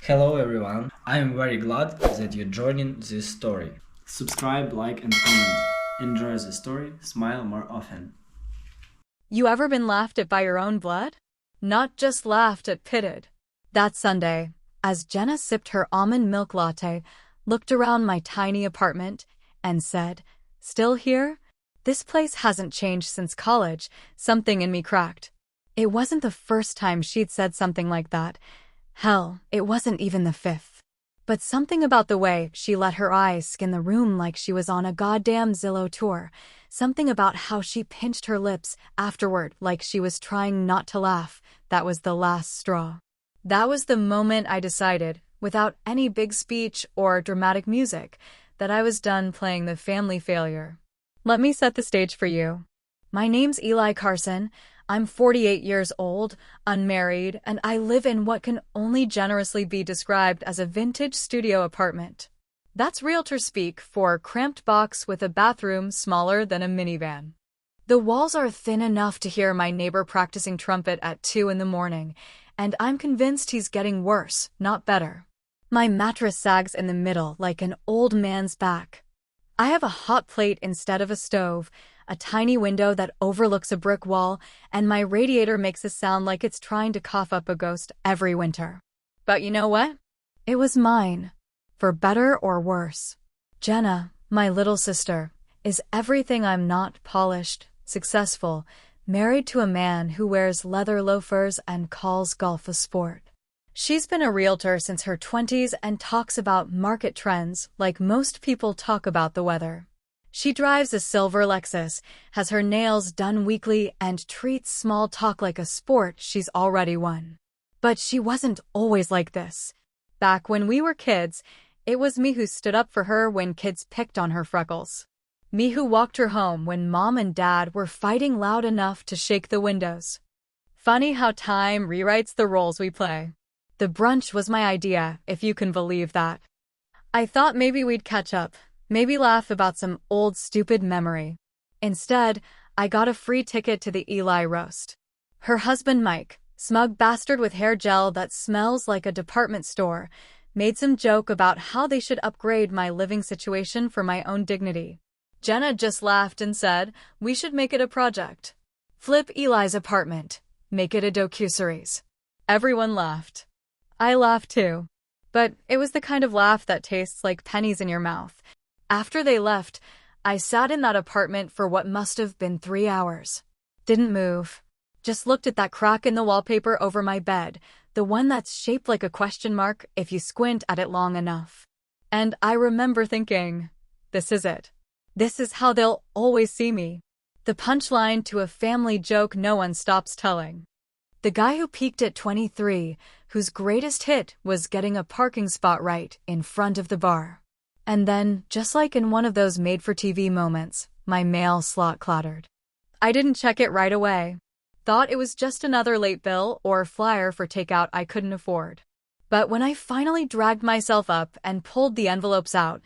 Hello everyone, I am very glad that you're joining this story. Subscribe, like, and comment. Enjoy the story, smile more often. You ever been laughed at by your own blood? Not just laughed at, pitted. That Sunday, as Jenna sipped her almond milk latte, looked around my tiny apartment, and said, "Still here? This place hasn't changed since college," something in me cracked. It wasn't the first time she'd said something like that. Hell, it wasn't even the fifth. But something about the way she let her eyes scan the room like she was on a goddamn Zillow tour. Something about how she pinched her lips afterward like she was trying not to laugh. That was the last straw. That was the moment I decided, without any big speech or dramatic music, that I was done playing the family failure. Let me set the stage for you. My name's Eli Carson. I'm 48 years old, unmarried, and I live in what can only generously be described as a vintage studio apartment. That's Realtor speak for cramped box with a bathroom smaller than a minivan. The walls are thin enough to hear my neighbor practicing trumpet at 2 in the morning, and I'm convinced he's getting worse, not better. My mattress sags in the middle like an old man's back. I have a hot plate instead of a stove, a tiny window that overlooks a brick wall, and my radiator makes a sound like it's trying to cough up a ghost every winter. But you know what? It was mine, for better or worse. Jenna, my little sister, is everything I'm not: polished, successful, married to a man who wears leather loafers and calls golf a sport. She's been a realtor since her 20s and talks about market trends like most people talk about the weather. She drives a silver Lexus, has her nails done weekly, and treats small talk like a sport she's already won. But she wasn't always like this. Back when we were kids, it was me who stood up for her when kids picked on her freckles. Me who walked her home when mom and dad were fighting loud enough to shake the windows. Funny how time rewrites the roles we play. The brunch was my idea, if you can believe that. I thought maybe we'd catch up, maybe laugh about some old stupid memory. Instead, I got a free ticket to the Eli roast. Her husband Mike, smug bastard with hair gel that smells like a department store, made some joke about how they should upgrade my living situation for my own dignity. Jenna just laughed and said, "We should make it a project. Flip Eli's apartment. Make it a docuseries." Everyone laughed. I laughed too. But it was the kind of laugh that tastes like pennies in your mouth. After they left, I sat in that apartment for what must have been 3 hours. Didn't move. Just looked at that crack in the wallpaper over my bed, the one that's shaped like a question mark if you squint at it long enough. And I remember thinking, this is it. This is how they'll always see me. The punchline to a family joke no one stops telling. The guy who peaked at 23, whose greatest hit was getting a parking spot right in front of the bar. And then, just like in one of those made-for-TV moments, my mail slot clattered. I didn't check it right away. Thought it was just another late bill or flyer for takeout I couldn't afford. But when I finally dragged myself up and pulled the envelopes out,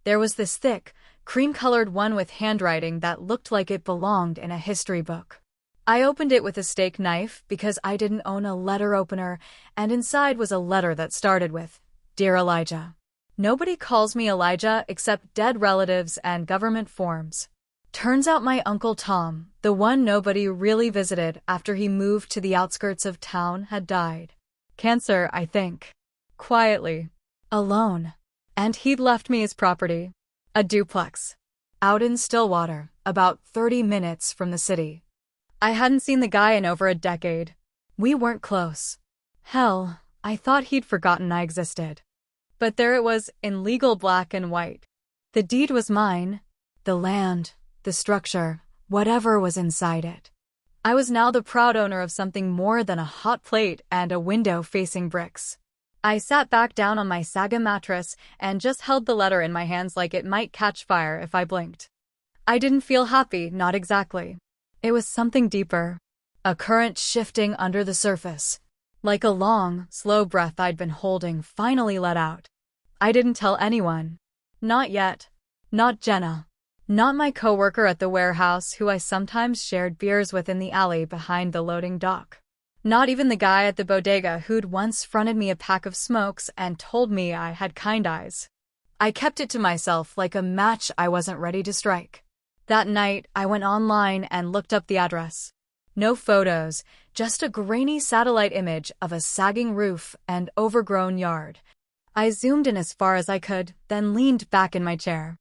there was this thick, cream-colored one with handwriting that looked like it belonged in a history book. I opened it with a steak knife because I didn't own a letter opener, and inside was a letter that started with, "Dear Elijah." Nobody calls me Elijah except dead relatives and government forms. Turns out my Uncle Tom, the one nobody really visited after he moved to the outskirts of town, had died. Cancer, I think. Quietly. Alone. And he'd left me his property. A duplex. Out in Stillwater, about 30 minutes from the city. I hadn't seen the guy in over a decade. We weren't close. Hell, I thought he'd forgotten I existed. But there it was in legal black and white. The deed was mine. The land, the structure, whatever was inside it. I was now the proud owner of something more than a hot plate and a window facing bricks. I sat back down on my Saga mattress and just held the letter in my hands like it might catch fire if I blinked. I didn't feel happy, not exactly. It was something deeper. A current shifting under the surface. Like a long, slow breath I'd been holding finally let out. I didn't tell anyone. Not yet. Not Jenna. Not my coworker at the warehouse who I sometimes shared beers with in the alley behind the loading dock. Not even the guy at the bodega who'd once fronted me a pack of smokes and told me I had kind eyes. I kept it to myself like a match I wasn't ready to strike. That night, I went online and looked up the address. No photos, just a grainy satellite image of a sagging roof and overgrown yard. I zoomed in as far as I could, then leaned back in my chair.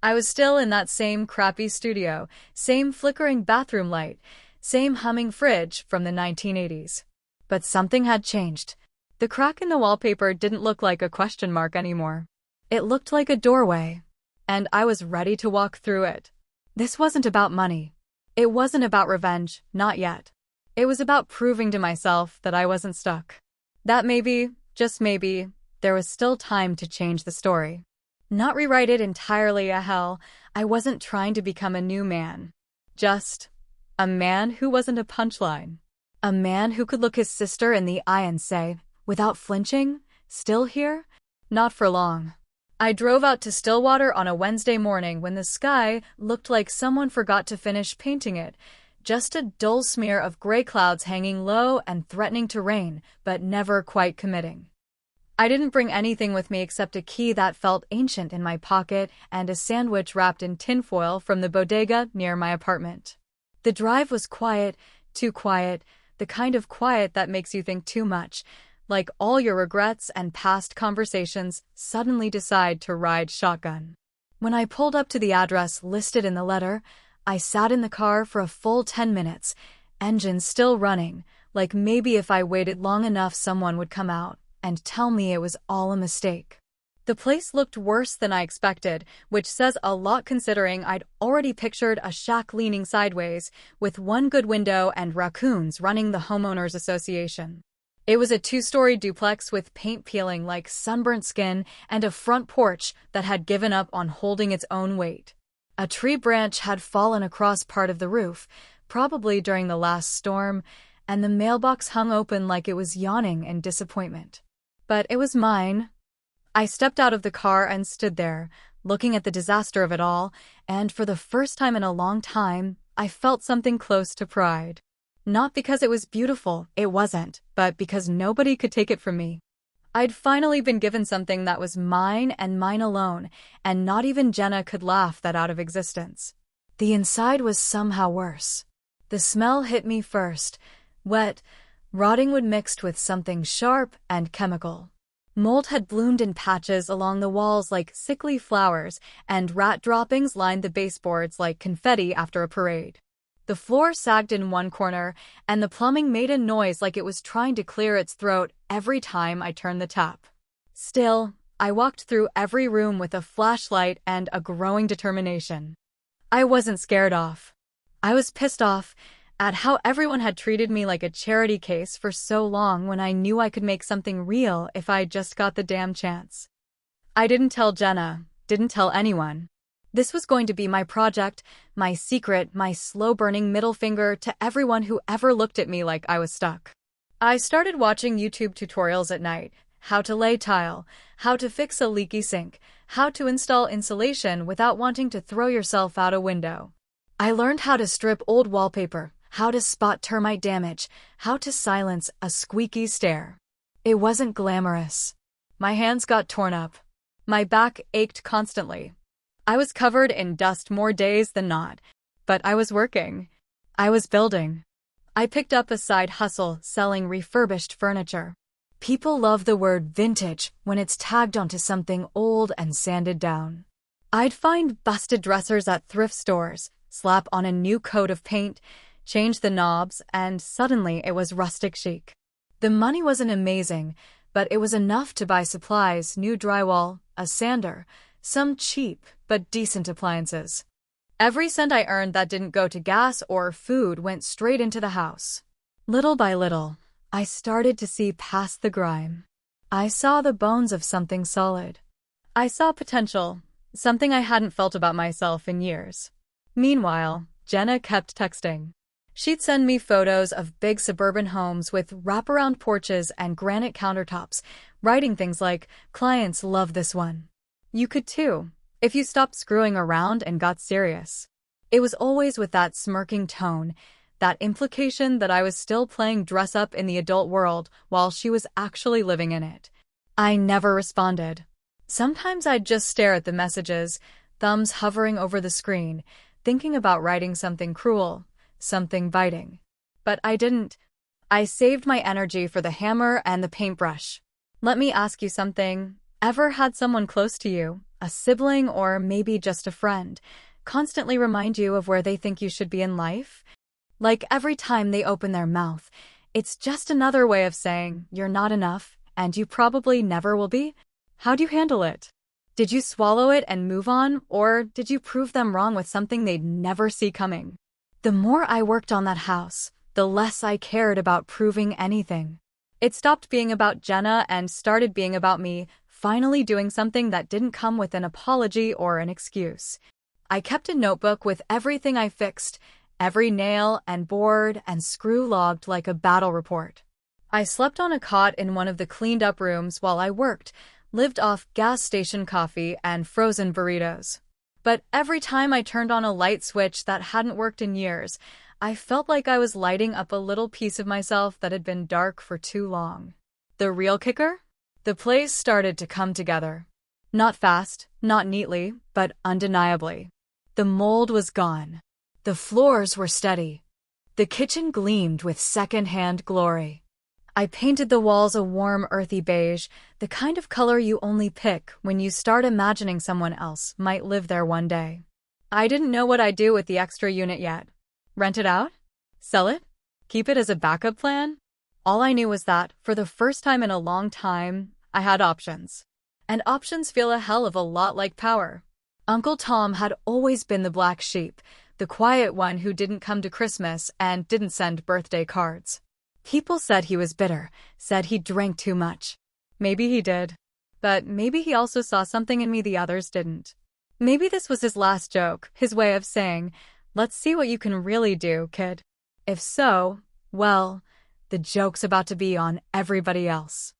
I was still in that same crappy studio, same flickering bathroom light, same humming fridge from the 1980s. But something had changed. The crack in the wallpaper didn't look like a question mark anymore. It looked like a doorway, and I was ready to walk through it. This wasn't about money. It wasn't about revenge, not yet. It was about proving to myself that I wasn't stuck. That maybe, just maybe, there was still time to change the story. Not rewrite it entirely, hell. I wasn't trying to become a new man. Just a man who wasn't a punchline. A man who could look his sister in the eye and say, without flinching, still here? Not for long. I drove out to Stillwater on a Wednesday morning when the sky looked like someone forgot to finish painting it. Just a dull smear of gray clouds hanging low and threatening to rain, but never quite committing. I didn't bring anything with me except a key that felt ancient in my pocket and a sandwich wrapped in tinfoil from the bodega near my apartment. The drive was quiet, too quiet, the kind of quiet that makes you think too much, like all your regrets and past conversations suddenly decide to ride shotgun. When I pulled up to the address listed in the letter, I sat in the car for a full 10 minutes, engine still running, like maybe if I waited long enough someone would come out and tell me it was all a mistake. The place looked worse than I expected, which says a lot considering I'd already pictured a shack leaning sideways, with one good window and raccoons running the homeowners association. It was a 2-story duplex with paint peeling like sunburnt skin and a front porch that had given up on holding its own weight. A tree branch had fallen across part of the roof, probably during the last storm, and the mailbox hung open like it was yawning in disappointment. But it was mine. I stepped out of the car and stood there, looking at the disaster of it all, and for the first time in a long time, I felt something close to pride. Not because it was beautiful, it wasn't, but because nobody could take it from me. I'd finally been given something that was mine and mine alone, and not even Jenna could laugh that out of existence. The inside was somehow worse. The smell hit me first, wet, rotting wood mixed with something sharp and chemical. Mold had bloomed in patches along the walls like sickly flowers, and rat droppings lined the baseboards like confetti after a parade. The floor sagged in one corner, and the plumbing made a noise like it was trying to clear its throat every time I turned the tap. Still, I walked through every room with a flashlight and a growing determination. I wasn't scared off. I was pissed off at how everyone had treated me like a charity case for so long when I knew I could make something real if I just got the damn chance. I didn't tell Jenna, didn't tell anyone. This was going to be my project, my secret, my slow-burning middle finger to everyone who ever looked at me like I was stuck. I started watching YouTube tutorials at night, how to lay tile, how to fix a leaky sink, how to install insulation without wanting to throw yourself out a window. I learned how to strip old wallpaper, how to spot termite damage, how to silence a squeaky stair. It wasn't glamorous. My hands got torn up. My back ached constantly. I was covered in dust more days than not, but I was working. I was building. I picked up a side hustle selling refurbished furniture. People love the word vintage when it's tagged onto something old and sanded down. I'd find busted dressers at thrift stores, slap on a new coat of paint, change the knobs, and suddenly it was rustic chic. The money wasn't amazing, but it was enough to buy supplies, new drywall, a sander, some cheap but decent appliances. Every cent I earned that didn't go to gas or food went straight into the house. Little by little, I started to see past the grime. I saw the bones of something solid. I saw potential, something I hadn't felt about myself in years. Meanwhile, Jenna kept texting. She'd send me photos of big suburban homes with wraparound porches and granite countertops, writing things like, "Clients love this one. You could too, if you stopped screwing around and got serious." It was always with that smirking tone, That implication that I was still playing dress up in the adult world while she was actually living in it. I never responded. Sometimes I'd just stare at the messages, thumbs hovering over the screen, thinking about writing something cruel, something biting. But I didn't. I saved my energy for the hammer and the paintbrush. Let me ask you something. Ever had someone close to you, a sibling or maybe just a friend, constantly remind you of where they think you should be in life? Like every time they open their mouth, it's just another way of saying you're not enough and you probably never will be? How do you handle it? Did you swallow it and move on, or did you prove them wrong with something they'd never see coming? The more I worked on that house, the less I cared about proving anything. It stopped being about Jenna and started being about me, finally doing something that didn't come with an apology or an excuse. I kept a notebook with everything I fixed, every nail and board and screw logged like a battle report. I slept on a cot in one of the cleaned-up rooms while I worked, lived off gas station coffee and frozen burritos. But every time I turned on a light switch that hadn't worked in years, I felt like I was lighting up a little piece of myself that had been dark for too long. The real kicker? The place started to come together. Not fast, not neatly, but undeniably. The mold was gone. The floors were steady. The kitchen gleamed with second-hand glory. I painted the walls a warm, earthy beige, the kind of color you only pick when you start imagining someone else might live there one day. I didn't know what I'd do with the extra unit yet. Rent it out? Sell it? Keep it as a backup plan? All I knew was that, for the first time in a long time, I had options. And options feel a hell of a lot like power. Uncle Tom had always been the black sheep, the quiet one who didn't come to Christmas and didn't send birthday cards. People said he was bitter, said he drank too much. Maybe he did. But maybe he also saw something in me the others didn't. Maybe this was his last joke, his way of saying, let's see what you can really do, kid. If so, well, the joke's about to be on everybody else.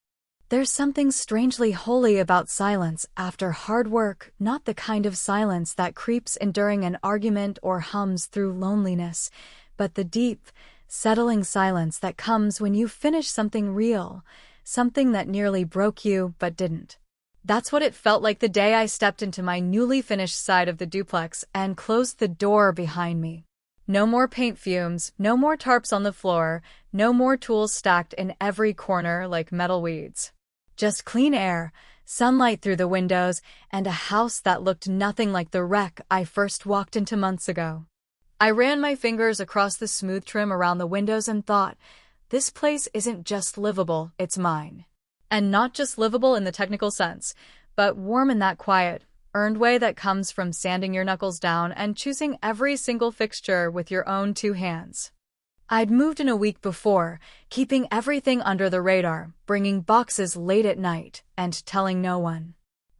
There's something strangely holy about silence after hard work, not the kind of silence that creeps in during an argument or hums through loneliness, but the deep, settling silence that comes when you finish something real, something that nearly broke you but didn't. That's what it felt like the day I stepped into my newly finished side of the duplex and closed the door behind me. No more paint fumes, no more tarps on the floor, no more tools stacked in every corner like metal weeds. Just clean air, sunlight through the windows, and a house that looked nothing like the wreck I first walked into months ago. I ran my fingers across the smooth trim around the windows and thought, this place isn't just livable, it's mine. And not just livable in the technical sense, but warm in that quiet, earned way that comes from sanding your knuckles down and choosing every single fixture with your own two hands. I'd moved in a week before, keeping everything under the radar, bringing boxes late at night, and telling no one.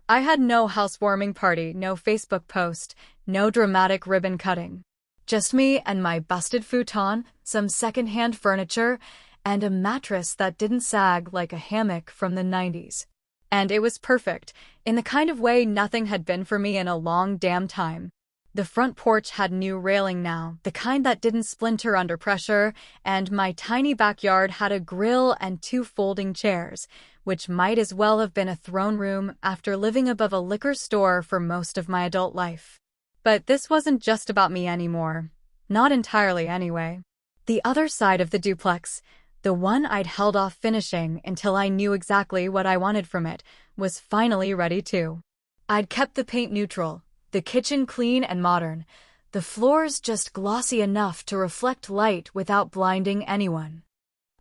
I had no housewarming party, no Facebook post, no dramatic ribbon cutting. Just me and my busted futon, some second-hand furniture, and a mattress that didn't sag like a hammock from the 90s. And it was perfect, in the kind of way nothing had been for me in a long damn time. The front porch had new railing now, the kind that didn't splinter under pressure, and my tiny backyard had a grill and 2 folding chairs, which might as well have been a throne room after living above a liquor store for most of my adult life. But this wasn't just about me anymore. Not entirely, anyway. The other side of the duplex, the one I'd held off finishing until I knew exactly what I wanted from it, was finally ready too. I'd kept the paint neutral, the kitchen clean and modern, the floors just glossy enough to reflect light without blinding anyone.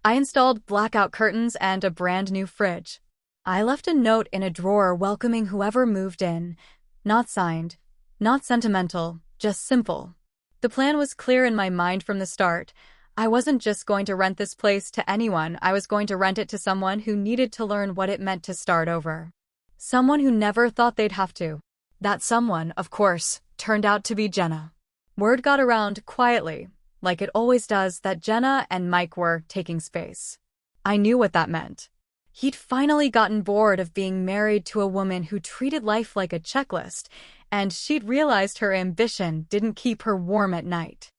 I installed blackout curtains and a brand new fridge. I left a note in a drawer welcoming whoever moved in. Not signed, not sentimental, just simple. The plan was clear in my mind from the start. I wasn't just going to rent this place to anyone, I was going to rent it to someone who needed to learn what it meant to start over. Someone who never thought they'd have to. That someone, of course, turned out to be Jenna. Word got around quietly, like it always does, that Jenna and Mike were taking space. I knew what that meant. He'd finally gotten bored of being married to a woman who treated life like a checklist, and she'd realized her ambition didn't keep her warm at night.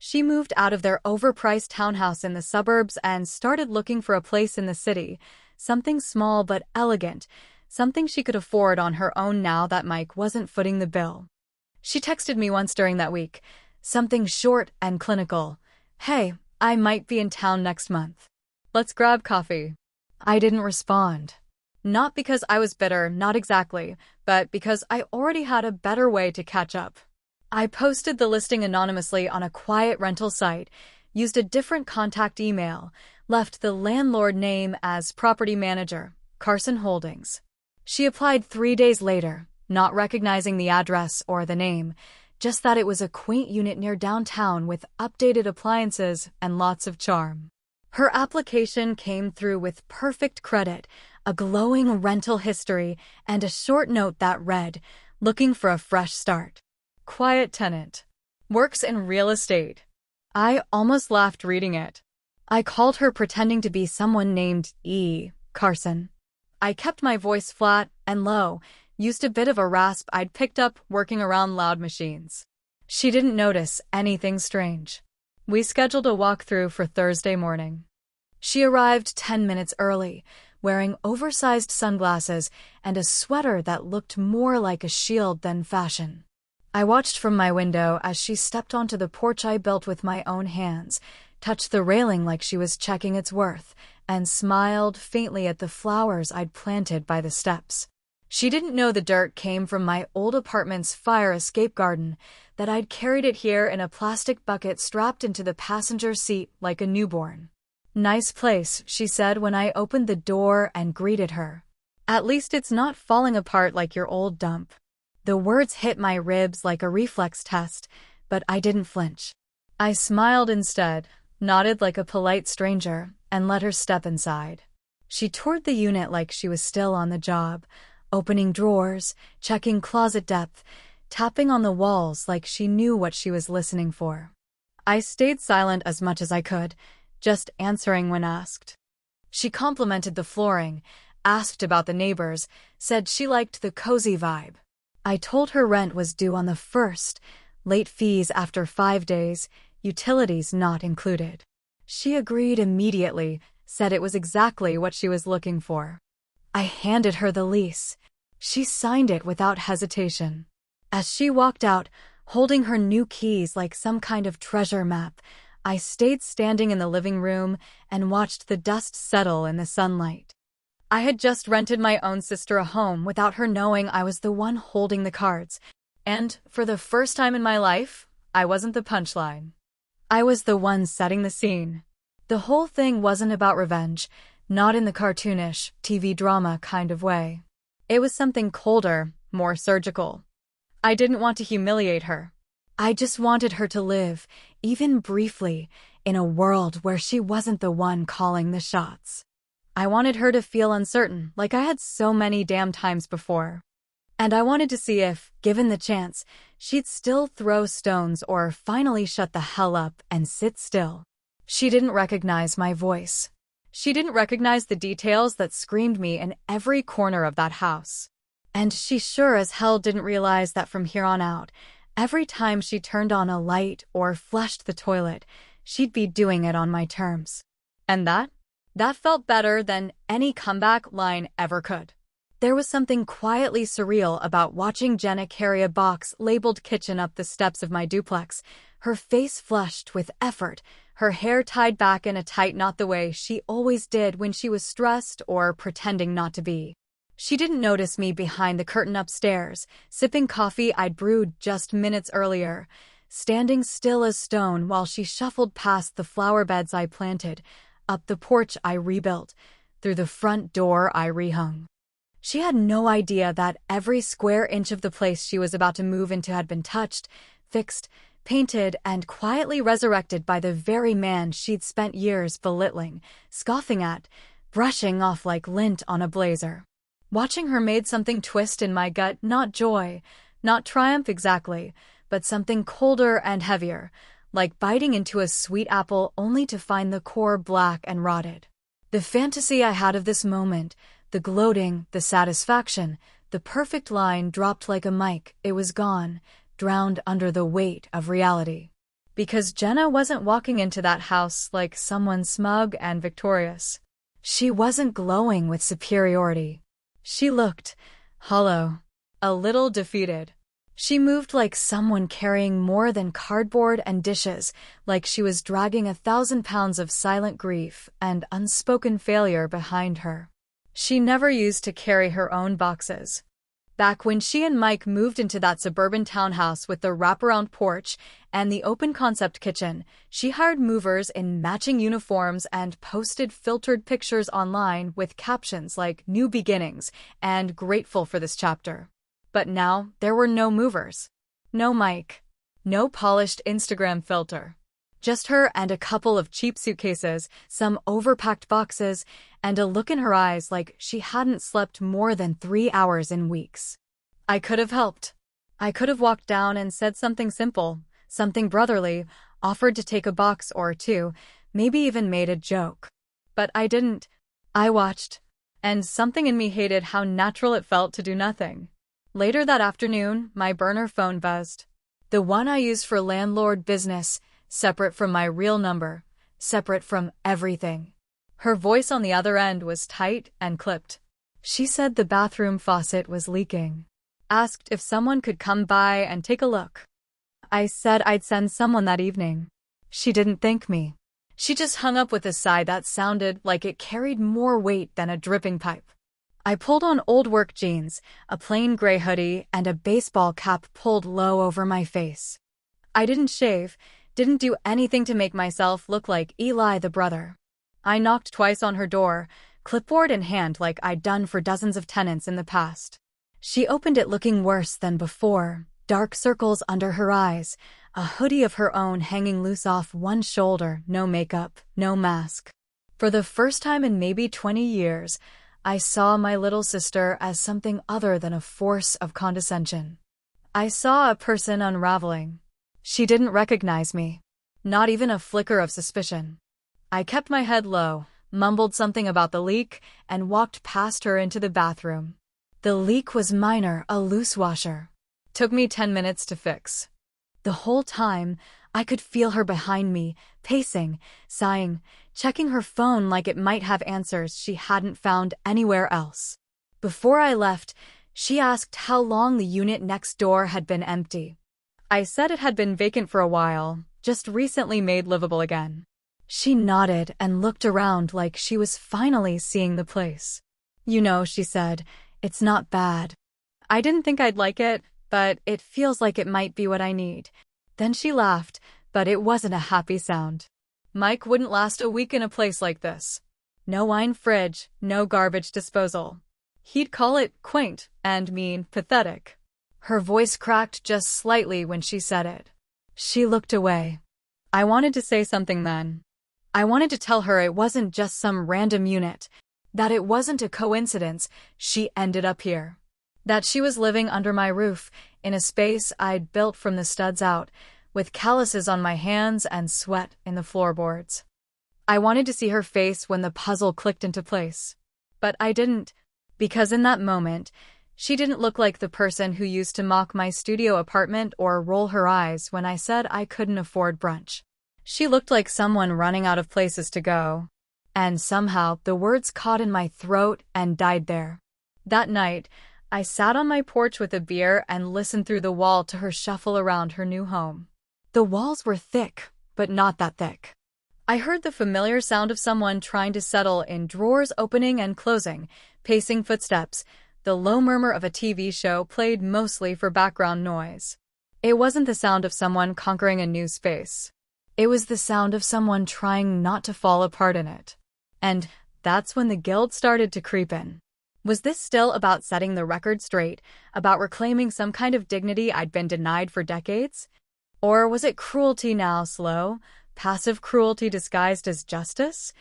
She moved out of their overpriced townhouse in the suburbs and started looking for a place in the city, something small but elegant, something she could afford on her own now that Mike wasn't footing the bill. She texted me once during that week, something short and clinical. "Hey, I might be in town next month. Let's grab coffee." I didn't respond. Not because I was bitter, not exactly, but because I already had a better way to catch up. I posted the listing anonymously on a quiet rental site, used a different contact email, left the landlord name as property manager, Carson Holdings. She applied 3 days later, not recognizing the address or the name, just that it was a quaint unit near downtown with updated appliances and lots of charm. Her application came through with perfect credit, a glowing rental history, and a short note that read, "Looking for a fresh start. Quiet tenant. Works in real estate." I almost laughed reading it. I called her pretending to be someone named Carson. I kept my voice flat and low, used a bit of a rasp I'd picked up working around loud machines. She didn't notice anything strange. We scheduled a walkthrough for Thursday morning. She arrived 10 minutes early, wearing oversized sunglasses and a sweater that looked more like a shield than fashion. I watched from my window as she stepped onto the porch I built with my own hands, touched the railing like she was checking its worth, and smiled faintly at the flowers I'd planted by the steps. She didn't know the dirt came from my old apartment's fire escape garden, that I'd carried it here in a plastic bucket strapped into the passenger seat like a newborn. "Nice place," she said when I opened the door and greeted her. "At least it's not falling apart like your old dump." The words hit my ribs like a reflex test, but I didn't flinch. I smiled instead, nodded like a polite stranger, and let her step inside. She toured the unit like she was still on the job, opening drawers, checking closet depth, tapping on the walls like she knew what she was listening for. I stayed silent as much as I could, just answering when asked. She complimented the flooring, asked about the neighbors, said she liked the cozy vibe. I told her rent was due on the 1st, late fees after 5 days, utilities not included. She agreed immediately, said it was exactly what she was looking for. I handed her the lease. She signed it without hesitation. As she walked out, holding her new keys like some kind of treasure map, I stayed standing in the living room and watched the dust settle in the sunlight. I had just rented my own sister a home without her knowing I was the one holding the cards. And, for the first time in my life, I wasn't the punchline. I was the one setting the scene. The whole thing wasn't about revenge, not in the cartoonish, TV drama kind of way. It was something colder, more surgical. I didn't want to humiliate her. I just wanted her to live, even briefly, in a world where she wasn't the one calling the shots. I wanted her to feel uncertain, like I had so many damn times before. And I wanted to see if, given the chance, she'd still throw stones or finally shut the hell up and sit still. She didn't recognize my voice. She didn't recognize the details that screamed me in every corner of that house. And she sure as hell didn't realize that from here on out, every time she turned on a light or flushed the toilet, she'd be doing it on my terms. And that felt better than any comeback line ever could. There was something quietly surreal about watching Jenna carry a box labeled kitchen up the steps of my duplex, her face flushed with effort, her hair tied back in a tight knot the way she always did when she was stressed or pretending not to be. She didn't notice me behind the curtain upstairs, sipping coffee I'd brewed just minutes earlier, standing still as stone while she shuffled past the flower beds I planted, up the porch I rebuilt, through the front door I rehung. She had no idea that every square inch of the place she was about to move into had been touched, fixed, painted, and quietly resurrected by the very man she'd spent years belittling, scoffing at, brushing off like lint on a blazer. Watching her made something twist in my gut, not joy, not triumph exactly, but something colder and heavier, like biting into a sweet apple only to find the core black and rotted. The fantasy I had of this moment, the gloating, the satisfaction, the perfect line dropped like a mic. It was gone, drowned under the weight of reality. Because Jenna wasn't walking into that house like someone smug and victorious. She wasn't glowing with superiority. She looked hollow, a little defeated. She moved like someone carrying more than cardboard and dishes, like she was dragging 1,000 pounds of silent grief and unspoken failure behind her. She never used to carry her own boxes. Back when she and Mike moved into that suburban townhouse with the wraparound porch and the open-concept kitchen, she hired movers in matching uniforms and posted filtered pictures online with captions like "New Beginnings" and "Grateful for this chapter." But now, there were no movers. No Mike. No polished Instagram filter. Just her and a couple of cheap suitcases, some overpacked boxes, and a look in her eyes like she hadn't slept more than 3 hours in weeks. I could have helped. I could have walked down and said something simple, something brotherly, offered to take a box or two, maybe even made a joke. But I didn't. I watched. And something in me hated how natural it felt to do nothing. Later that afternoon, my burner phone buzzed. The one I used for landlord business, separate from my real number, separate from everything. Her voice on the other end was tight and clipped. She said the bathroom faucet was leaking. Asked if someone could come by and take a look. I said I'd send someone that evening. She didn't thank me. She just hung up with a sigh that sounded like it carried more weight than a dripping pipe. I pulled on old work jeans, a plain gray hoodie, and a baseball cap pulled low over my face. I didn't shave, didn't do anything to make myself look like Eli the brother. I knocked twice on her door, clipboard in hand like I'd done for dozens of tenants in the past. She opened it looking worse than before, dark circles under her eyes, a hoodie of her own hanging loose off one shoulder, no makeup, no mask. For the first time in maybe 20 years, I saw my little sister as something other than a force of condescension. I saw a person unraveling. She didn't recognize me. Not even a flicker of suspicion. I kept my head low, mumbled something about the leak, and walked past her into the bathroom. The leak was minor, a loose washer. Took me 10 minutes to fix. The whole time, I could feel her behind me, pacing, sighing, checking her phone like it might have answers she hadn't found anywhere else. Before I left, she asked how long the unit next door had been empty. I said it had been vacant for a while, just recently made livable again. She nodded and looked around like she was finally seeing the place. You know, she said, it's not bad. I didn't think I'd like it, but it feels like it might be what I need. Then she laughed, but it wasn't a happy sound. Mike wouldn't last a week in a place like this. No wine fridge, no garbage disposal. He'd call it quaint and mean pathetic. Her voice cracked just slightly when she said it. She looked away. I wanted to say something then. I wanted to tell her it wasn't just some random unit, that it wasn't a coincidence she ended up here. That she was living under my roof, in a space I'd built from the studs out, with calluses on my hands and sweat in the floorboards. I wanted to see her face when the puzzle clicked into place. But I didn't, because in that moment, she didn't look like the person who used to mock my studio apartment or roll her eyes when I said I couldn't afford brunch. She looked like someone running out of places to go. And somehow, the words caught in my throat and died there. That night, I sat on my porch with a beer and listened through the wall to her shuffle around her new home. The walls were thick, but not that thick. I heard the familiar sound of someone trying to settle in drawers opening and closing, pacing footsteps. The low murmur of a TV show played mostly for background noise. It wasn't the sound of someone conquering a new space. It was the sound of someone trying not to fall apart in it. And that's when the guilt started to creep in. Was this still about setting the record straight, about reclaiming some kind of dignity I'd been denied for decades? Or was it cruelty now, slow, passive cruelty disguised as justice?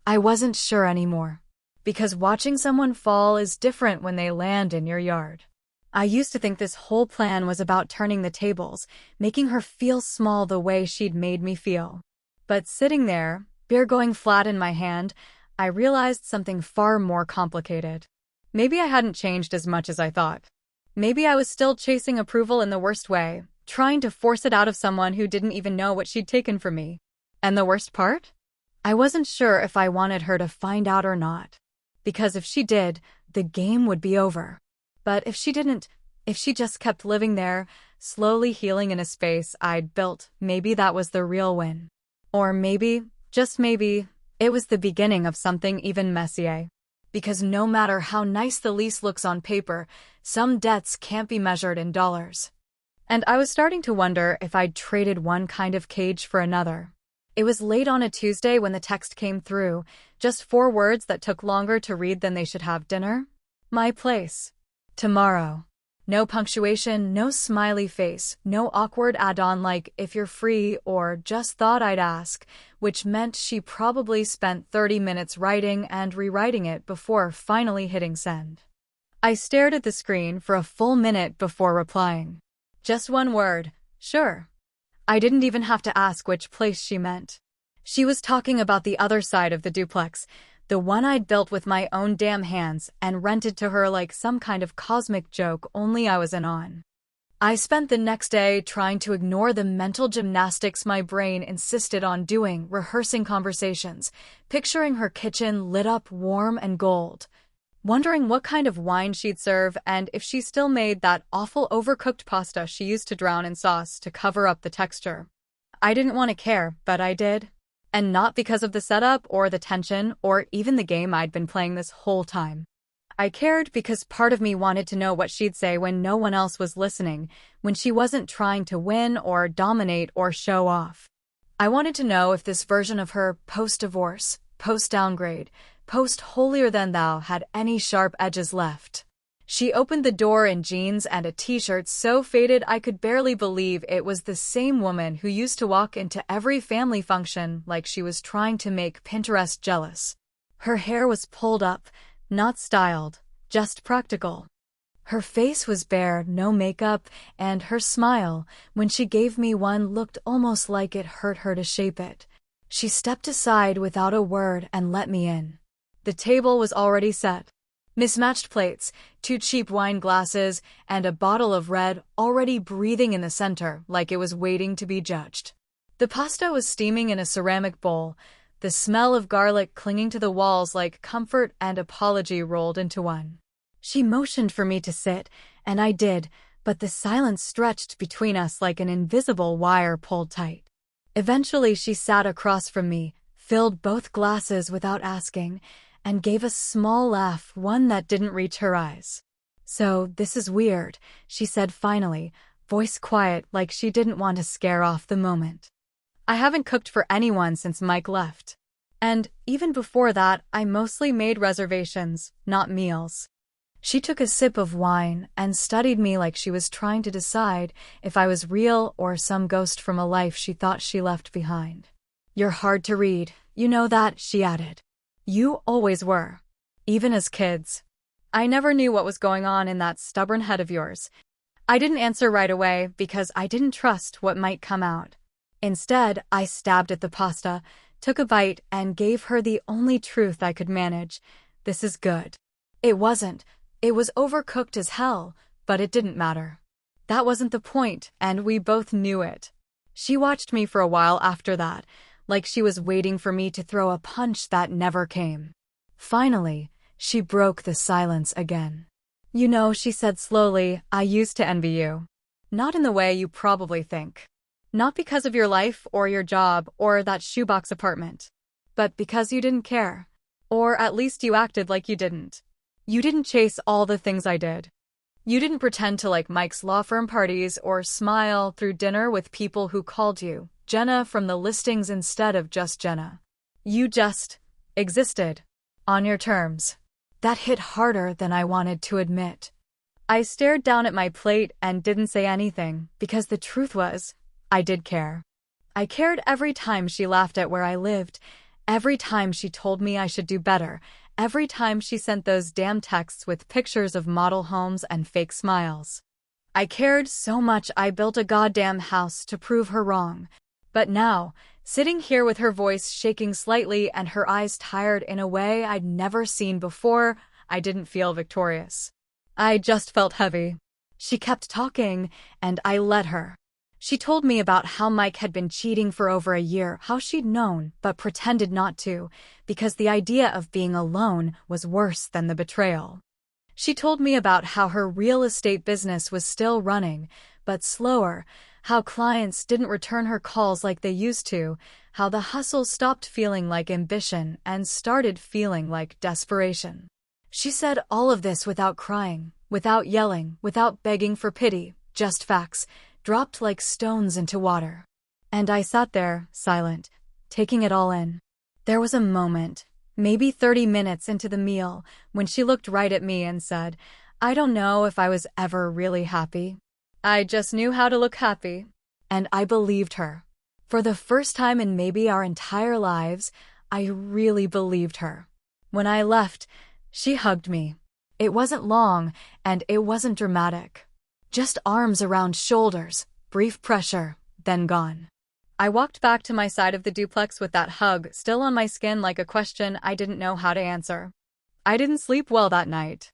I wasn't sure anymore. Because watching someone fall is different when they land in your yard. I used to think this whole plan was about turning the tables, making her feel small the way she'd made me feel. But sitting there, beer going flat in my hand, I realized something far more complicated. Maybe I hadn't changed as much as I thought. Maybe I was still chasing approval in the worst way, trying to force it out of someone who didn't even know what she'd taken from me. And the worst part? I wasn't sure if I wanted her to find out or not. Because if she did, the game would be over. But if she didn't, if she just kept living there, slowly healing in a space I'd built, maybe that was the real win. Or maybe, just maybe, it was the beginning of something even messier. Because no matter how nice the lease looks on paper, some debts can't be measured in dollars. And I was starting to wonder if I'd traded one kind of cage for another. It was late on a Tuesday when the text came through, just 4 words that took longer to read than they should have. Dinner? My place. Tomorrow. No punctuation, no smiley face, no awkward add-on like if you're free or just thought I'd ask, which meant she probably spent 30 minutes writing and rewriting it before finally hitting send. I stared at the screen for a full minute before replying. Just one word, sure. I didn't even have to ask which place she meant. She was talking about the other side of the duplex, the one I'd built with my own damn hands and rented to her like some kind of cosmic joke only I was in on. I spent the next day trying to ignore the mental gymnastics my brain insisted on doing, rehearsing conversations, picturing her kitchen lit up warm and gold, wondering what kind of wine she'd serve and if she still made that awful overcooked pasta she used to drown in sauce to cover up the texture. I didn't want to care, but I did. And not because of the setup or the tension or even the game I'd been playing this whole time. I cared because part of me wanted to know what she'd say when no one else was listening, when she wasn't trying to win or dominate or show off. I wanted to know if this version of her post-divorce, post-downgrade, post-holier-than-thou had any sharp edges left. She opened the door in jeans and a t-shirt so faded I could barely believe it was the same woman who used to walk into every family function like she was trying to make Pinterest jealous. Her hair was pulled up, not styled, just practical. Her face was bare, no makeup, and her smile, when she gave me one, looked almost like it hurt her to shape it. She stepped aside without a word and let me in. The table was already set. Mismatched plates, 2 cheap wine glasses, and a bottle of red already breathing in the center like it was waiting to be judged. The pasta was steaming in a ceramic bowl, the smell of garlic clinging to the walls like comfort and apology rolled into one. She motioned for me to sit, and I did, but the silence stretched between us like an invisible wire pulled tight. Eventually she sat across from me, filled both glasses without asking, and gave a small laugh, one that didn't reach her eyes. So, this is weird, she said finally, voice quiet like she didn't want to scare off the moment. I haven't cooked for anyone since Mike left. And, even before that, I mostly made reservations, not meals. She took a sip of wine and studied me like she was trying to decide if I was real or some ghost from a life she thought she left behind. You're hard to read, you know that, she added. You always were. Even as kids. I never knew what was going on in that stubborn head of yours. I didn't answer right away because I didn't trust what might come out. Instead, I stabbed at the pasta, took a bite, and gave her the only truth I could manage. This is good. It wasn't. It was overcooked as hell, but it didn't matter. That wasn't the point, and we both knew it. She watched me for a while after that, like she was waiting for me to throw a punch that never came. Finally, she broke the silence again. You know, she said slowly, I used to envy you. Not in the way you probably think. Not because of your life or your job or that shoebox apartment. But because you didn't care. Or at least you acted like you didn't. You didn't chase all the things I did. You didn't pretend to like Mike's law firm parties or smile through dinner with people who called you Jenna from the listings instead of just Jenna. You just existed. On your terms. That hit harder than I wanted to admit. I stared down at my plate and didn't say anything because the truth was, I did care. I cared every time she laughed at where I lived, every time she told me I should do better, every time she sent those damn texts with pictures of model homes and fake smiles. I cared so much I built a goddamn house to prove her wrong. But now, sitting here with her voice shaking slightly and her eyes tired in a way I'd never seen before, I didn't feel victorious. I just felt heavy. She kept talking, and I let her. She told me about how Mike had been cheating for over a year, how she'd known but pretended not to, because the idea of being alone was worse than the betrayal. She told me about how her real estate business was still running, but slower, how clients didn't return her calls like they used to, how the hustle stopped feeling like ambition and started feeling like desperation. She said all of this without crying, without yelling, without begging for pity, just facts, dropped like stones into water. And I sat there, silent, taking it all in. There was a moment, maybe 30 minutes into the meal, when she looked right at me and said, "I don't know if I was ever really happy. I just knew how to look happy." And I believed her. For the first time in maybe our entire lives, I really believed her. When I left, she hugged me. It wasn't long, and it wasn't dramatic. Just arms around shoulders, brief pressure, then gone. I walked back to my side of the duplex with that hug still on my skin like a question I didn't know how to answer. I didn't sleep well that night.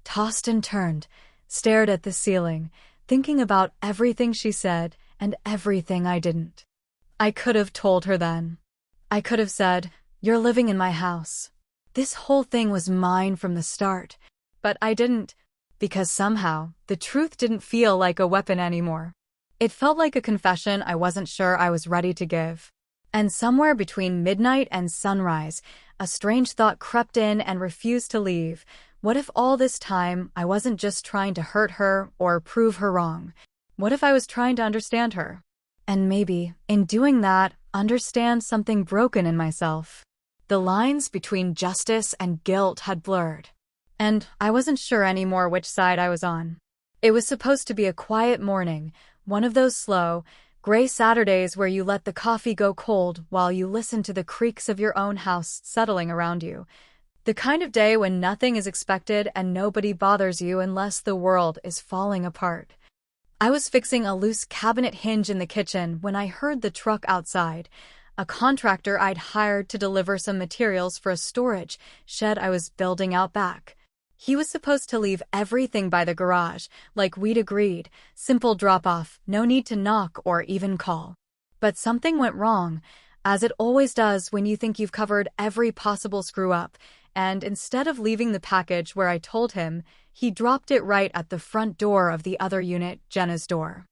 Tossed and turned, stared at the ceiling, thinking about everything she said and everything I didn't. I could have told her then. I could have said, "You're living in my house. This whole thing was mine from the start." But I didn't, because somehow the truth didn't feel like a weapon anymore. It felt like a confession I wasn't sure I was ready to give. And somewhere between midnight and sunrise, a strange thought crept in and refused to leave. What if all this time I wasn't just trying to hurt her or prove her wrong? What if I was trying to understand her? And maybe, in doing that, understand something broken in myself. The lines between justice and guilt had blurred. And I wasn't sure anymore which side I was on. It was supposed to be a quiet morning, one of those slow, gray Saturdays where you let the coffee go cold while you listen to the creaks of your own house settling around you. The kind of day when nothing is expected and nobody bothers you unless the world is falling apart. I was fixing a loose cabinet hinge in the kitchen when I heard the truck outside, a contractor I'd hired to deliver some materials for a storage shed I was building out back. He was supposed to leave everything by the garage, like we'd agreed, simple drop-off, no need to knock or even call. But something went wrong, as it always does when you think you've covered every possible screw-up, and instead of leaving the package where I told him, he dropped it right at the front door of the other unit, Jenna's door.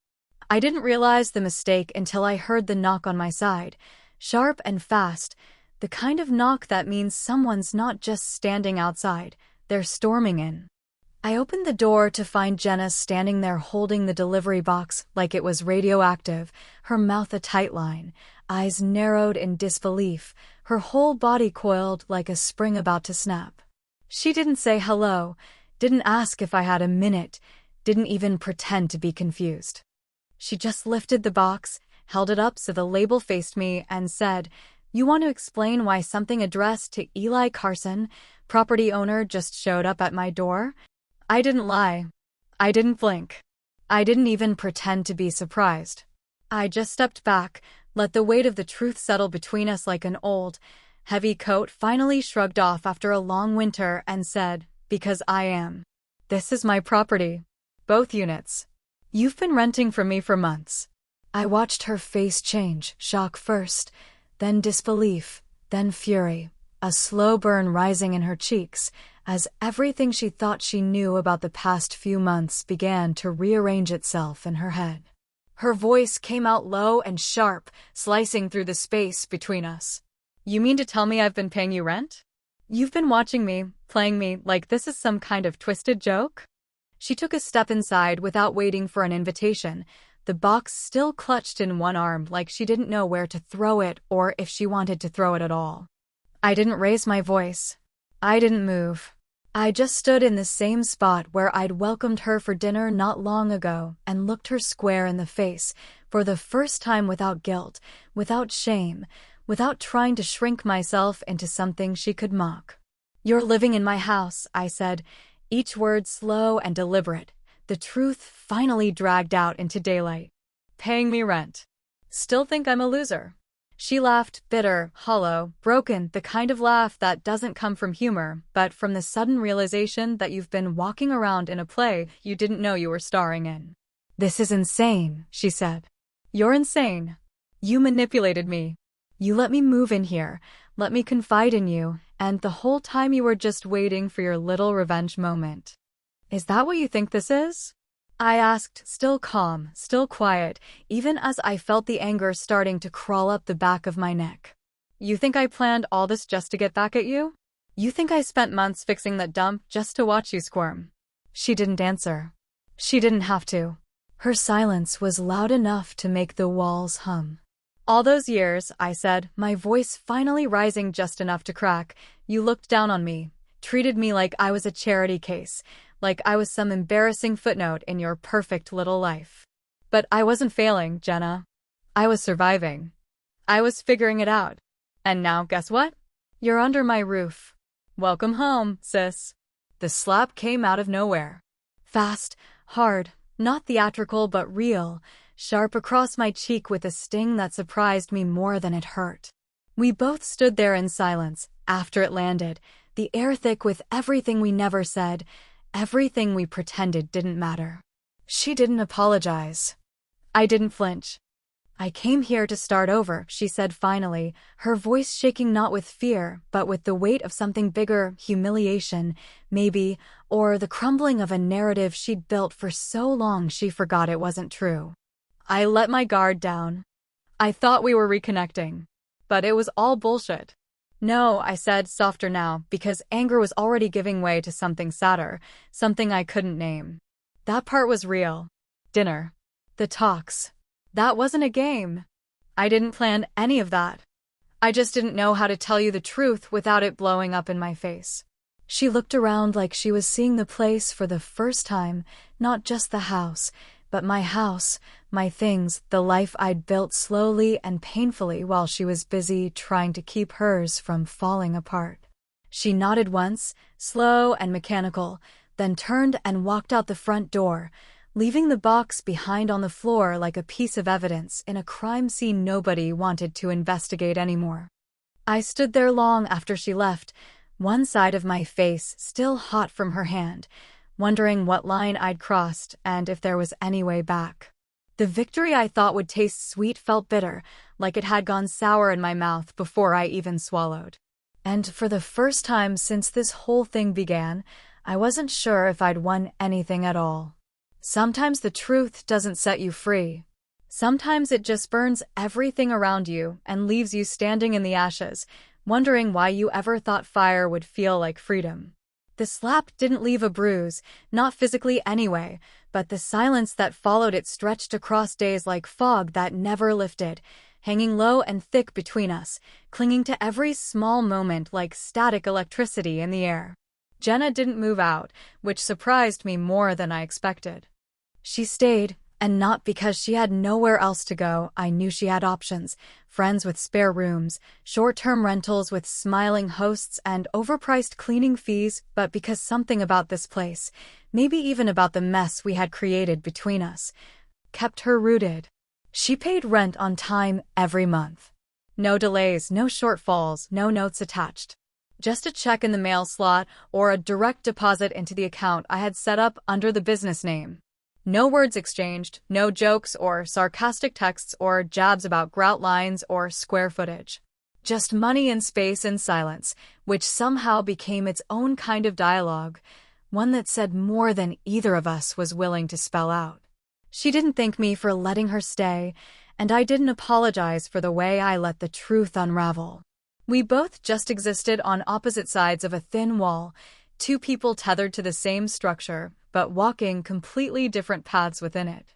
I didn't realize the mistake until I heard the knock on my side, sharp and fast, the kind of knock that means someone's not just standing outside, they're storming in. I opened the door to find Jenna standing there holding the delivery box like it was radioactive, her mouth a tight line, eyes narrowed in disbelief, her whole body coiled like a spring about to snap. She didn't say hello, didn't ask if I had a minute, didn't even pretend to be confused. She just lifted the box, held it up so the label faced me, and said, "You want to explain why something addressed to Eli Carson, property owner, just showed up at my door?" I didn't lie. I didn't blink. I didn't even pretend to be surprised. I just stepped back, let the weight of the truth settle between us like an old, heavy coat finally shrugged off after a long winter, and said, "Because I am. This is my property. Both units. You've been renting from me for months." I watched her face change, shock first, then disbelief, then fury, a slow burn rising in her cheeks, as everything she thought she knew about the past few months began to rearrange itself in her head. Her voice came out low and sharp, slicing through the space between us. "You mean to tell me I've been paying you rent? You've been watching me, playing me like this is some kind of twisted joke?" She took a step inside without waiting for an invitation, the box still clutched in one arm like she didn't know where to throw it or if she wanted to throw it at all. I didn't raise my voice. I didn't move. I just stood in the same spot where I'd welcomed her for dinner not long ago and looked her square in the face, for the first time without guilt, without shame, without trying to shrink myself into something she could mock. "You're living in my house," I said, each word slow and deliberate, the truth finally dragged out into daylight. "Paying me rent. Still think I'm a loser?" She laughed, bitter, hollow, broken, the kind of laugh that doesn't come from humor, but from the sudden realization that you've been walking around in a play you didn't know you were starring in. "This is insane," she said. You're insane. You manipulated me. You let me move in here, let me confide in you, and the whole time you were just waiting for your little revenge moment. Is that what you think this is? I asked, still calm, still quiet, even as I felt the anger starting to crawl up the back of my neck. You think I planned all this just to get back at you? You think I spent months fixing that dump just to watch you squirm? She didn't answer. She didn't have to. Her silence was loud enough to make the walls hum. All those years, I said, my voice finally rising just enough to crack, you looked down on me, treated me like I was a charity case, like I was some embarrassing footnote in your perfect little life. But I wasn't failing, Jenna. I was surviving. I was figuring it out. And now, guess what? You're under my roof. Welcome home, sis. The slap came out of nowhere. Fast, hard, not theatrical but real, sharp across my cheek with a sting that surprised me more than it hurt. We both stood there in silence after it landed, the air thick with everything we never said, everything we pretended didn't matter. She didn't apologize. I didn't flinch. I came here to start over, she said finally, her voice shaking not with fear, but with the weight of something bigger, humiliation, maybe, or the crumbling of a narrative she'd built for so long she forgot it wasn't true. I let my guard down. I thought we were reconnecting. But it was all bullshit. No, I said, softer now, because anger was already giving way to something sadder, something I couldn't name. That part was real. Dinner. The talks. That wasn't a game. I didn't plan any of that. I just didn't know how to tell you the truth without it blowing up in my face. She looked around like she was seeing the place for the first time, not just the house, but my house, my things, the life I'd built slowly and painfully while she was busy trying to keep hers from falling apart. She nodded once, slow and mechanical, then turned and walked out the front door, leaving the box behind on the floor like a piece of evidence in a crime scene nobody wanted to investigate anymore. I stood there long after she left, one side of my face still hot from her hand, wondering what line I'd crossed and if there was any way back. The victory I thought would taste sweet felt bitter, like it had gone sour in my mouth before I even swallowed. And for the first time since this whole thing began, I wasn't sure if I'd won anything at all. Sometimes the truth doesn't set you free. Sometimes it just burns everything around you and leaves you standing in the ashes, wondering why you ever thought fire would feel like freedom. The slap didn't leave a bruise, not physically anyway, but the silence that followed it stretched across days like fog that never lifted, hanging low and thick between us, clinging to every small moment like static electricity in the air. Jenna didn't move out, which surprised me more than I expected. She stayed, and not because she had nowhere else to go. I knew she had options, friends with spare rooms, short-term rentals with smiling hosts and overpriced cleaning fees, but because something about this place, maybe even about the mess we had created between us, kept her rooted. She paid rent on time every month. No delays, no shortfalls, no notes attached. Just a check in the mail slot or a direct deposit into the account I had set up under the business name. No words exchanged, no jokes or sarcastic texts or jabs about grout lines or square footage. Just money and space and silence, which somehow became its own kind of dialogue, one that said more than either of us was willing to spell out. She didn't thank me for letting her stay, and I didn't apologize for the way I let the truth unravel. We both just existed on opposite sides of a thin wall, two people tethered to the same structure, but walking completely different paths within it.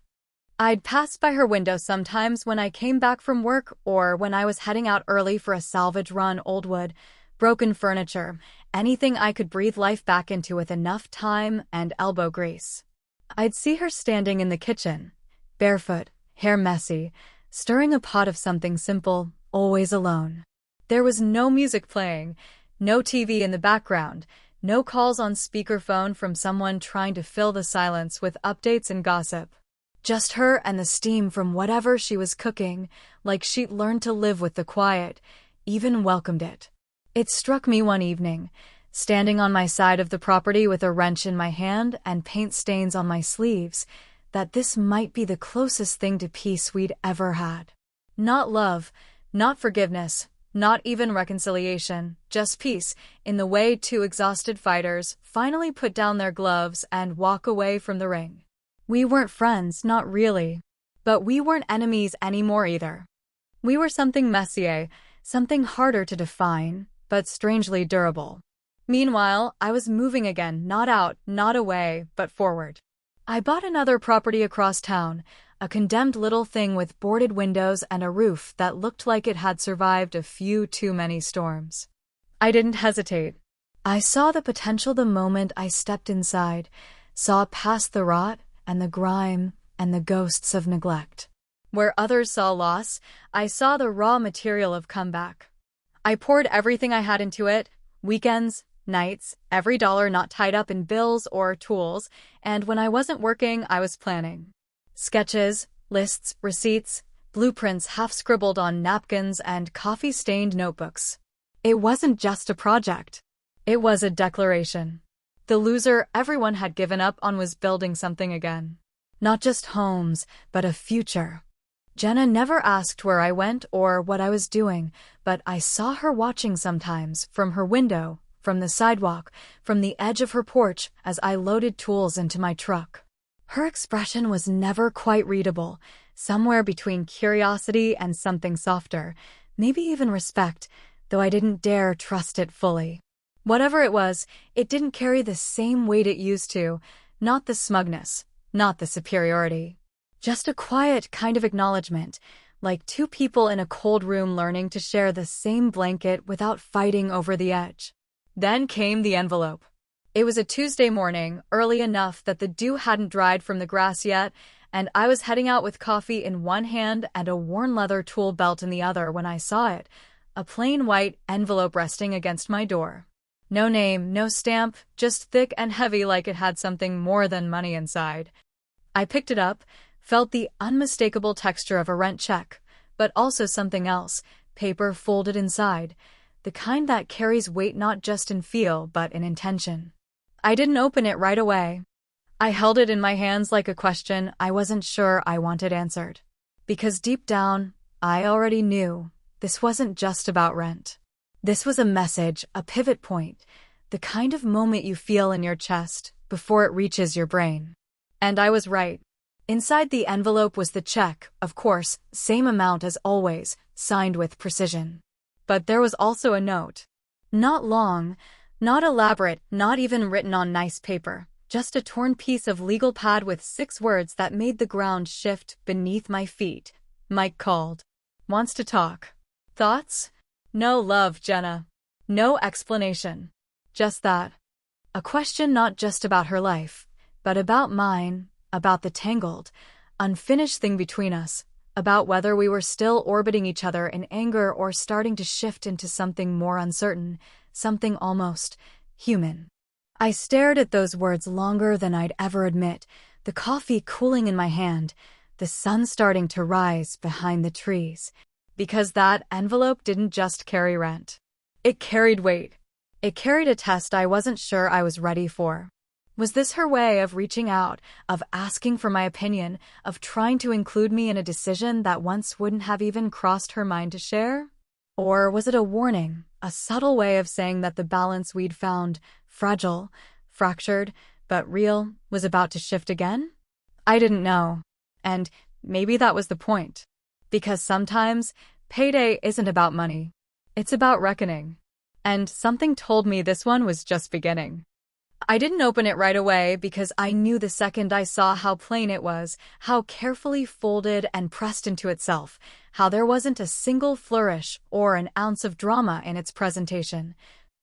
I'd pass by her window sometimes when I came back from work or when I was heading out early for a salvage run, old wood, broken furniture, anything I could breathe life back into with enough time and elbow grease. I'd see her standing in the kitchen, barefoot, hair messy, stirring a pot of something simple, always alone. There was no music playing, no TV in the background, no calls on speakerphone from someone trying to fill the silence with updates and gossip. Just her and the steam from whatever she was cooking, like she'd learned to live with the quiet, even welcomed it. It struck me one evening, standing on my side of the property with a wrench in my hand and paint stains on my sleeves, that this might be the closest thing to peace we'd ever had. Not love, not forgiveness, not even reconciliation, just peace, in the way two exhausted fighters finally put down their gloves and walk away from the ring. We weren't friends, not really. But we weren't enemies anymore either. We were something messier, something harder to define, but strangely durable. Meanwhile, I was moving again, not out, not away, but forward. I bought another property across town, a condemned little thing with boarded windows and a roof that looked like it had survived a few too many storms. I didn't hesitate. I saw the potential the moment I stepped inside, saw past the rot and the grime and the ghosts of neglect. Where others saw loss, I saw the raw material of comeback. I poured everything I had into it, weekends, nights, every dollar not tied up in bills or tools, and when I wasn't working, I was planning. Sketches, lists, receipts, blueprints half-scribbled on napkins and coffee-stained notebooks. It wasn't just a project. It was a declaration. The loser everyone had given up on was building something again. Not just homes, but a future. Jenna never asked where I went or what I was doing, but I saw her watching sometimes, from her window, from the sidewalk, from the edge of her porch as I loaded tools into my truck. Her expression was never quite readable, somewhere between curiosity and something softer, maybe even respect, though I didn't dare trust it fully. Whatever it was, it didn't carry the same weight it used to, not the smugness, not the superiority. Just a quiet kind of acknowledgement, like two people in a cold room learning to share the same blanket without fighting over the edge. Then came the envelope. It was a Tuesday morning, early enough that the dew hadn't dried from the grass yet, and I was heading out with coffee in one hand and a worn leather tool belt in the other when I saw it, a plain white envelope resting against my door. No name, no stamp, just thick and heavy like it had something more than money inside. I picked it up, felt the unmistakable texture of a rent check, but also something else, paper folded inside, the kind that carries weight not just in feel but in intention. I didn't open it right away. I held it in my hands like a question I wasn't sure I wanted answered. Because deep down, I already knew this wasn't just about rent. This was a message, a pivot point, the kind of moment you feel in your chest before it reaches your brain. And I was right. Inside the envelope was the check, of course, same amount as always, signed with precision. But there was also a note. Not long, not elaborate, not even written on nice paper, just a torn piece of legal pad with 6 words that made the ground shift beneath my feet. Mike called. Wants to talk. Thoughts? No love, Jenna. No explanation. Just that. A question not just about her life, but about mine, about the tangled, unfinished thing between us, about whether we were still orbiting each other in anger or starting to shift into something more uncertain, something almost human. I stared at those words longer than I'd ever admit, the coffee cooling in my hand, the sun starting to rise behind the trees. Because that envelope didn't just carry rent. It carried weight. It carried a test I wasn't sure I was ready for. Was this her way of reaching out, of asking for my opinion, of trying to include me in a decision that once wouldn't have even crossed her mind to share? Or was it a warning, a subtle way of saying that the balance we'd found, fragile, fractured, but real, was about to shift again? I didn't know. And maybe that was the point. Because sometimes, payday isn't about money. It's about reckoning. And something told me this one was just beginning. I didn't open it right away because I knew the second I saw how plain it was, how carefully folded and pressed into itself, how there wasn't a single flourish or an ounce of drama in its presentation,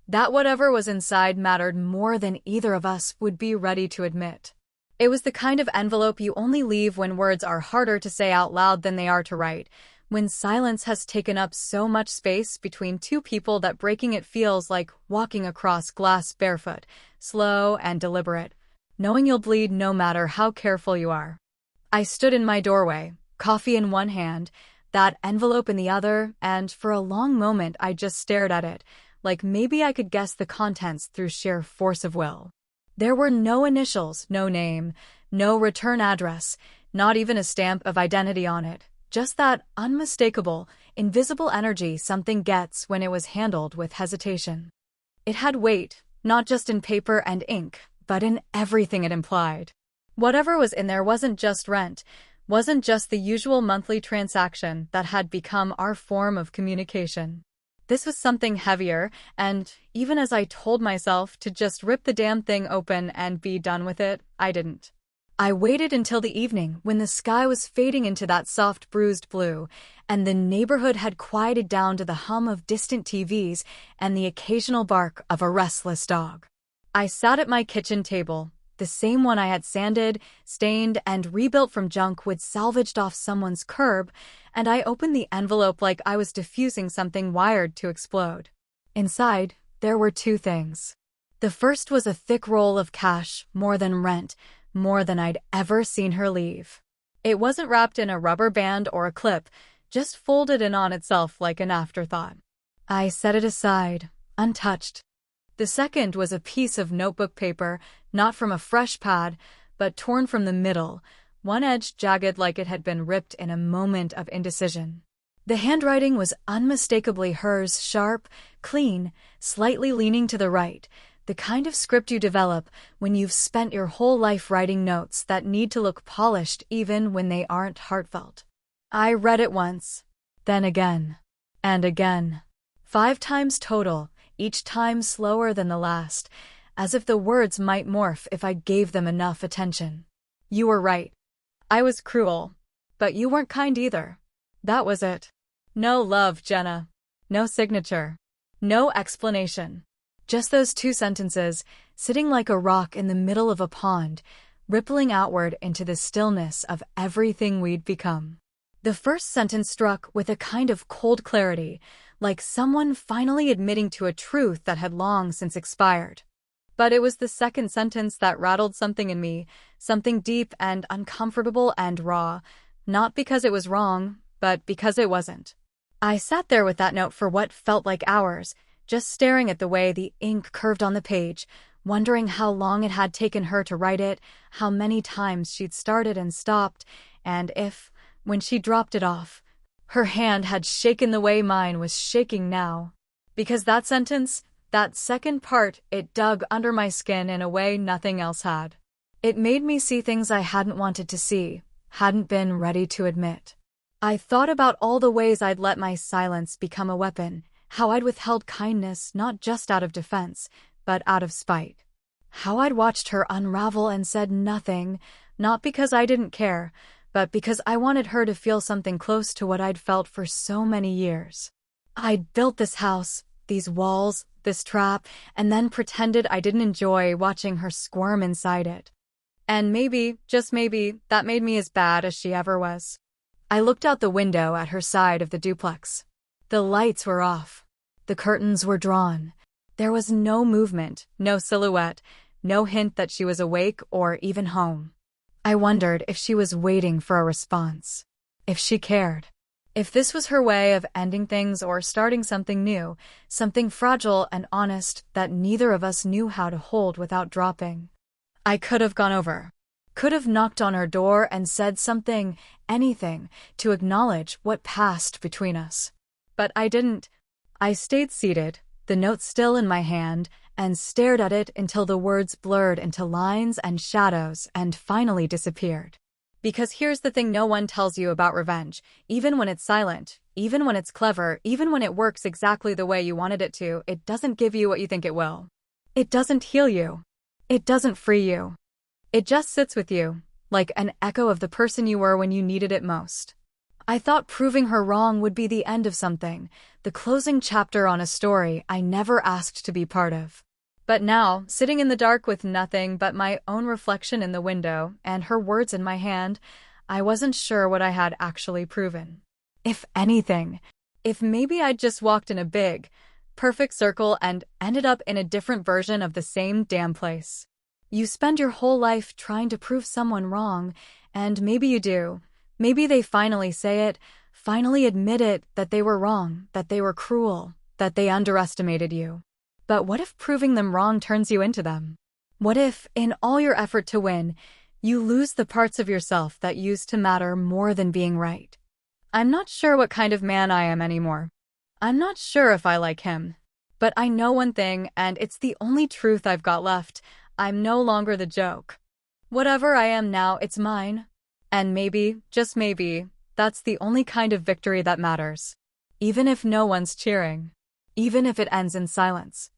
that whatever was inside mattered more than either of us would be ready to admit. It was the kind of envelope you only leave when words are harder to say out loud than they are to write, when silence has taken up so much space between two people that breaking it feels like walking across glass barefoot, slow and deliberate, knowing you'll bleed no matter how careful you are. I stood in my doorway, coffee in one hand, that envelope in the other, and for a long moment I just stared at it, like maybe I could guess the contents through sheer force of will. There were no initials, no name, No return address, not even a stamp of identity on it. Just that unmistakable, invisible energy something gets when it was handled with hesitation. It had weight, not just in paper and ink, but in everything it implied. Whatever was in there wasn't just rent, wasn't just the usual monthly transaction that had become our form of communication. This was something heavier, and even as I told myself to just rip the damn thing open and be done with it, I didn't. I waited until the evening when the sky was fading into that soft bruised blue, and the neighborhood had quieted down to the hum of distant TVs and the occasional bark of a restless dog. I sat at my kitchen table, the same one I had sanded, stained, and rebuilt from junk we'd salvaged off someone's curb, and I opened the envelope like I was diffusing something wired to explode. Inside, there were two things. The first was a thick roll of cash, more than rent, more than I'd ever seen her leave. It wasn't wrapped in a rubber band or a clip, just folded in on itself like an afterthought. I set it aside, untouched. The second was a piece of notebook paper, not from a fresh pad, but torn from the middle, one edge jagged like it had been ripped in a moment of indecision. The handwriting was unmistakably hers, sharp, clean, slightly leaning to the right, the kind of script you develop when you've spent your whole life writing notes that need to look polished even when they aren't heartfelt. I read it once, then again, and again. 5 times total, each time slower than the last, as if the words might morph if I gave them enough attention. You were right. I was cruel. But you weren't kind either. That was it. No love, Jenna. No signature. No explanation. Just those 2 sentences, sitting like a rock in the middle of a pond, rippling outward into the stillness of everything we'd become. The first sentence struck with a kind of cold clarity, like someone finally admitting to a truth that had long since expired. But it was the second sentence that rattled something in me, something deep and uncomfortable and raw, not because it was wrong, but because it wasn't. I sat there with that note for what felt like hours, just staring at the way the ink curved on the page, wondering how long it had taken her to write it, how many times she'd started and stopped, and if, when she dropped it off, her hand had shaken the way mine was shaking now. Because that sentence, that second part, it dug under my skin in a way nothing else had. It made me see things I hadn't wanted to see, hadn't been ready to admit. I thought about all the ways I'd let my silence become a weapon, how I'd withheld kindness not just out of defense, but out of spite. How I'd watched her unravel and said nothing, not because I didn't care, but because I wanted her to feel something close to what I'd felt for so many years. I'd built this house, these walls, this trap, and then pretended I didn't enjoy watching her squirm inside it. And maybe, just maybe, that made me as bad as she ever was. I looked out the window at her side of the duplex. The lights were off. The curtains were drawn. There was no movement, no silhouette, no hint that she was awake or even home. I wondered if she was waiting for a response. If she cared. If this was her way of ending things or starting something new, something fragile and honest that neither of us knew how to hold without dropping. I could have gone over. Could have knocked on her door and said something, anything, to acknowledge what passed between us. But I didn't. I stayed seated, the note still in my hand, and stared at it until the words blurred into lines and shadows and finally disappeared. Because here's the thing no one tells you about revenge, even when it's silent, even when it's clever, even when it works exactly the way you wanted it to, it doesn't give you what you think it will. It doesn't heal you. It doesn't free you. It just sits with you, like an echo of the person you were when you needed it most. I thought proving her wrong would be the end of something, the closing chapter on a story I never asked to be part of. But now, sitting in the dark with nothing but my own reflection in the window and her words in my hand, I wasn't sure what I had actually proven. If anything, if maybe I'd just walked in a big, perfect circle and ended up in a different version of the same damn place. You spend your whole life trying to prove someone wrong, and maybe you do. Maybe they finally say it, finally admit it, that they were wrong, that they were cruel, that they underestimated you. But what if proving them wrong turns you into them? What if, in all your effort to win, You lose the parts of yourself that used to matter more than being right. I'm not sure what kind of man I am anymore. I'm not sure if I like him. But I know one thing, and it's the only truth I've got left. I'm no longer the joke. Whatever I am now, it's mine. And maybe, just maybe, that's the only kind of victory that matters. Even if no one's cheering. Even if it ends in silence.